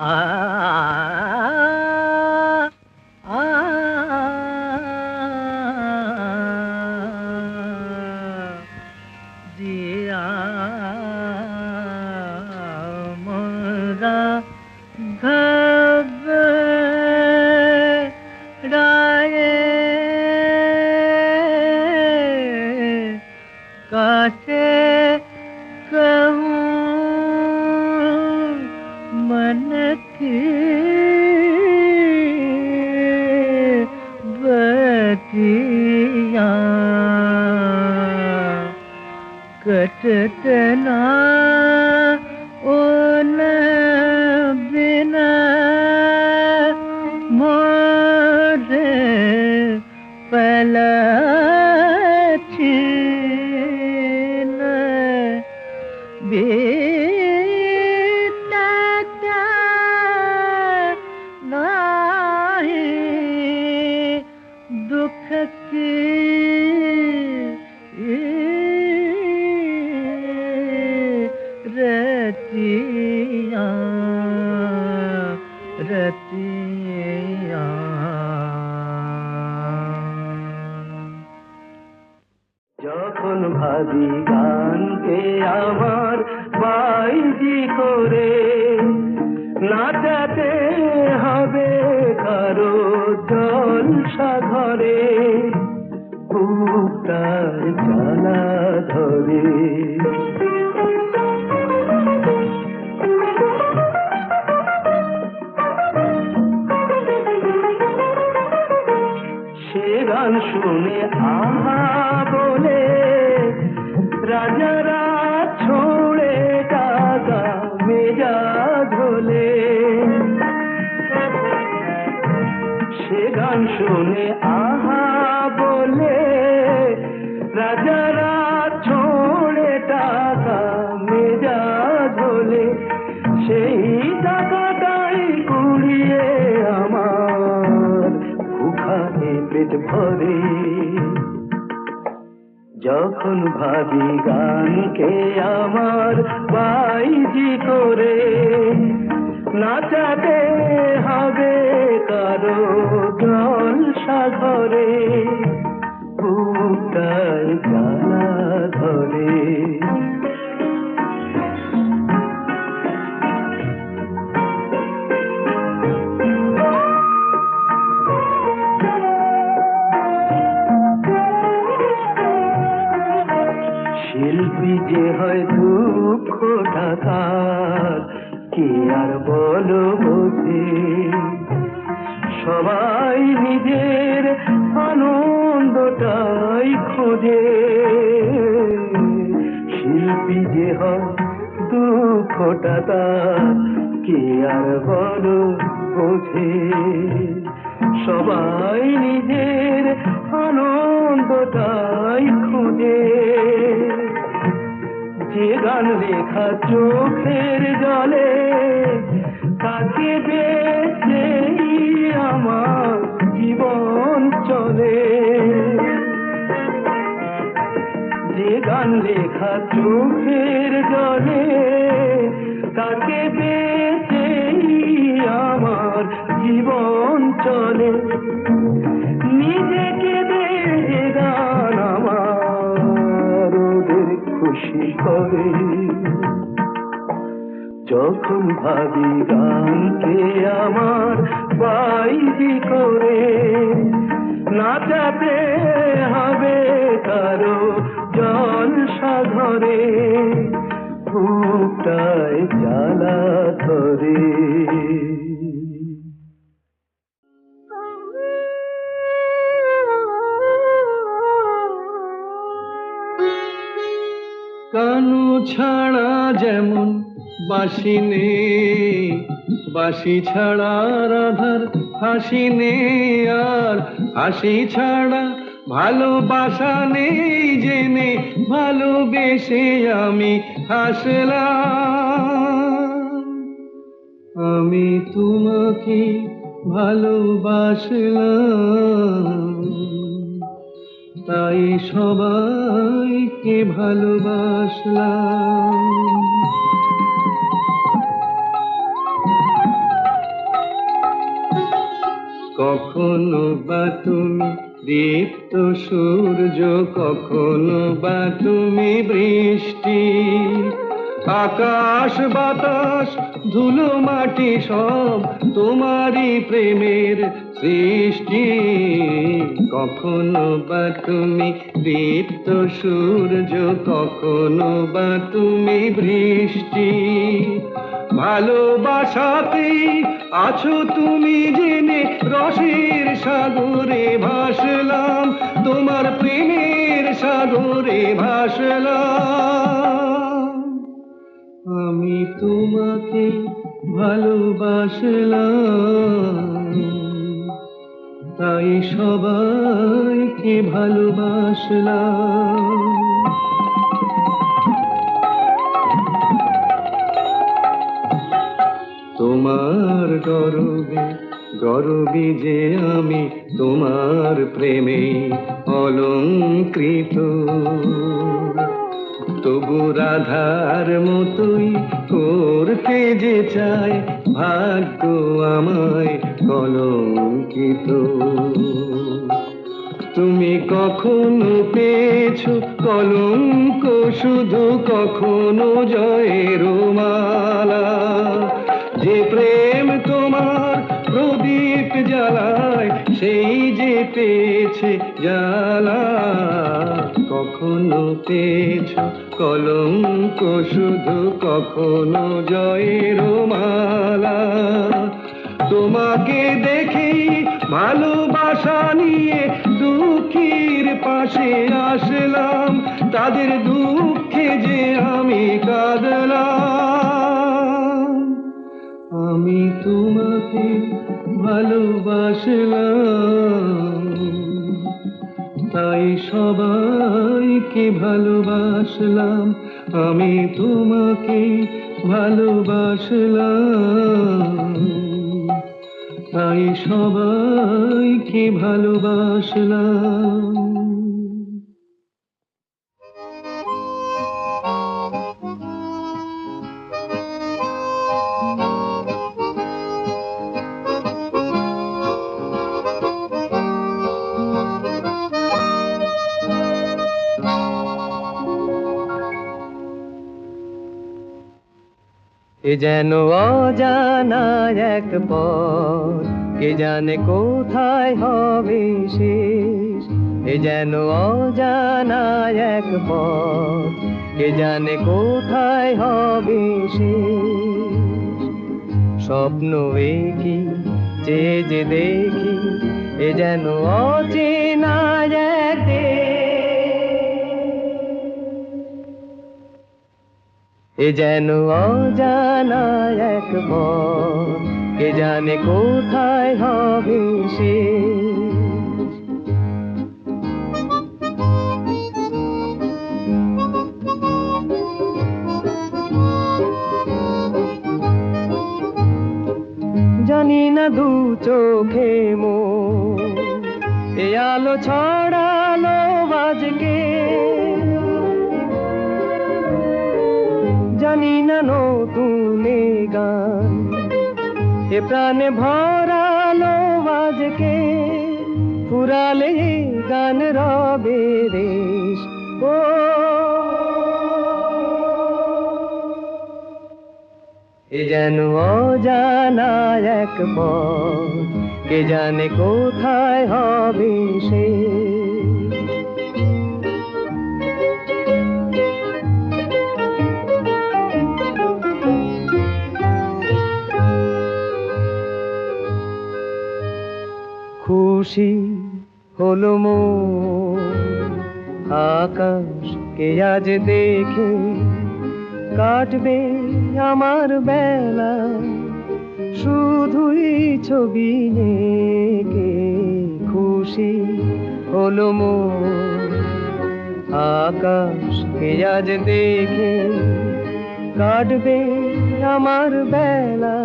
আ আ জিয়া মোরা ঘবরায়ে कासे कहूँ मन की बतिया कटत ना उन बिना मोरे पलछी बीतता नाही दुख की रतिया रतिया যখন ভাবি গানকে আমার বাইজি করে নাচাতে হবে কারো জলসা ঘরে বুকটার জ্বালা ধরে সে গান শুনে আহা বলে রাজারা ছোড়ে টাকা মেজা ধলে সে গান শুনে আহা বলে রাজারা ছোড়ে টাকা মেজা ধলে সেই টাকাটাই কুড়িয়ে আমার ভুখানে পেট ভরে যখন ভাবি গানকে আমার বাইজি করে নাচাতে হবে কারো জলসা ঘরে বুকটার জ্বালা ধরে শিল্পী যে হয় দুঃখ টাকার কে আর বলো বোঝে সবাই নিজের আনন্দটাই খোঁজে শিল্পী যে হয় দুঃখ টাকার কে আর বলো বোঝে সবাই নিজের আনন্দটাই খোঁজে যে গান লেখা চোখের জলে তাকে বেঁচেই আমার জীবন চলে যে গান লেখা চোখের জলে তাকে বেঁচেই আমার জীবন চলে নিজেকে দেখে গান আমার ওদের খুশি করে যখন ভাবি গানকে আমার বাইজি করে নাচাতে হবে কারো জলসা ঘরে বুকটায় জ্বালা ধরে কানু ছাড়া যেমন বাঁশি নেই বাঁশি ছাড়া রাধার হাসি নেই আর হাসি ছাড়া ভালোবাসা নেই জেনে ভালোবেসে আমি হাসলাম আমি তোমাকে ভালোবাসলাম তাই সবাইকে ভালোবাসলাম কখনো বা তুমি দীপ্ত সূর্য, কখনো বা তুমি বৃষ্টি। আকাশ বাতাস ধুলো মাটি সব তোমারই প্রেমের সৃষ্টি। কখনো বা তুমি দীপ্ত সূর্য, কখনো বা তুমি বৃষ্টি। ভালোবাসাতেই আছো তুমি জেনে রসের সাগরে ভাসলাম, তোমার প্রেমের সাগরে ভাসলাম। আমি তোমাকে ভালোবাসলাম, তাই সবাইকে ভালোবাসলাম। তোমার গরবে গরবি যে আমি, তোমার প্রেমে অলংকৃত। তবু রাধার মতোই করতে যে চায় ভাগ্য আমায় কলঙ্কিত। তুমি কখনো পেয়েছো কলঙ্ক শুধু, কখনো জয়ের মালা। যে প্রেম তোমার প্রদীপ জ্বালায়, সেই যে পেয়েছে জ্বালা। কখনো পেয়েছো কলঙ্ক শুধু, কখনো জয়ের মালা। তোমাকে দেখেই ভালোবাসা নিয়ে দুঃখীর পাশে আসলাম, তাদের দুঃখে যে আমি কাঁদলাম। আমি তোমাকে ভালোবাসলাম, তাই সবাইকে ভালোবাসলাম। আমি তোমাকে ভালোবাসলাম, তাই সবাইকে ভালোবাসলাম। এ যেন অজানা এক পথ, কে জানে কোথায় হবে শেষ। এ যেন অজানা এক পথ, কে জানে কোথায় হবে শেষ। স্বপ্ন একি চেয়ে যে দেখি, এ যেন অচেনা এক এ যেন অজানা এক পথ, কে জানে কোথায় হবে শেষ। জানি না দু চোখে মোর এ আলো ছড়ালো আজকে, জানি না নতুন গান এ প্রাণে ভরালো আজকে। ফুরালে গান রবে রেশ, ও এ যেন অজানা এক পথ, কে জানে কোথায় হবে শেষ। খুশি হলো মন আকাশকে আজ দেখে, কাটবে আমার বেলা শুধুই ছবি এঁকে। খুশি হলো মন আকাশকে আজ দেখে, কাটবে আমার বেলা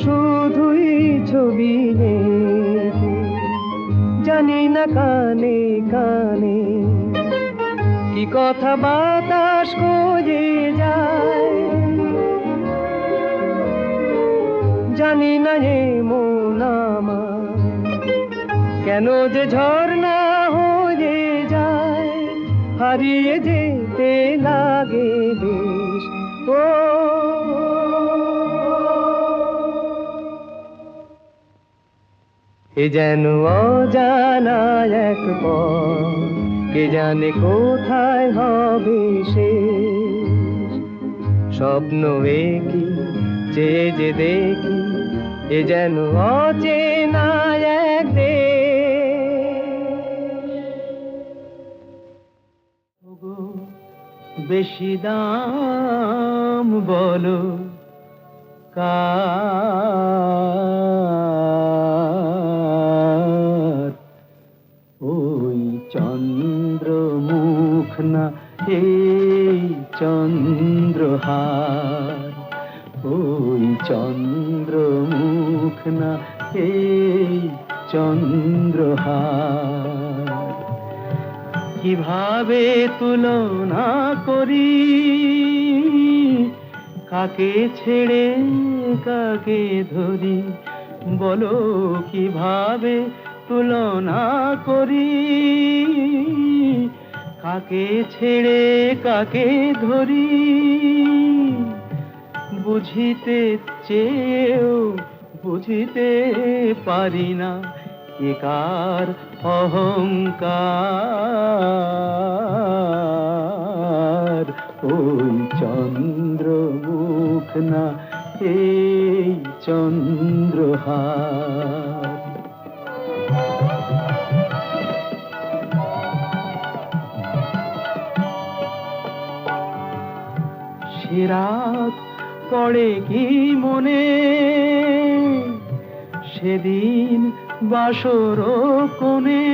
শুধুই ছবি এঁকে। জানি না কানে কানে কি কথা বাতাস খোঁজে যায়, জানি না এ মন আমার কেন যে ঝর্ণা হয়ে যায়, হারিয়ে যেতে লাগে বেশ। ও এ যেন অজানা এক পথ, কে জানে কোথায় হবে শেষ। স্বপ্ন একি চেয়ে যে দেখি, এ যেন অচেনা এক দেশ। বেশি দাম বলো কার, ওই চন্দ্রমুখ না এই চন্দ্রহার, ওই চন্দ্রমুখ না এই চন্দ্রহার। কিভাবে তুলনা করি, কাকে ছেড়ে কাকে ধরি, বলো কিভাবে তুলনা করি, কাকে ছেড়ে কাকে ধরি। বুঝিতে চেয়েও বুঝিতে পারি না, কে কার অহংকার, ওই চন্দ্রমুখ না এই চন্দ্রহার। সে রাত পড়ে কি মনে, সেদিন বাসর কোণে,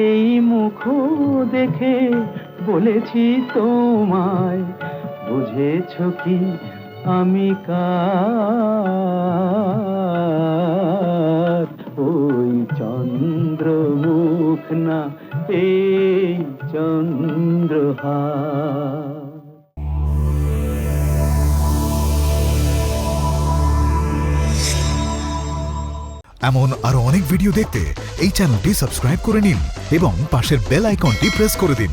এই মুখ দেখে বলেছি তোমায়, বুঝেছ কি আমি কার, ওই চন্দ্রমুখ না এই চন্দ্রহার। এমন আরো অনেক ভিডিও দেখতে এই চ্যানেলটি সাবস্ক্রাইব করে নিন এবং পাশের বেল আইকনটি প্রেস করে দিন।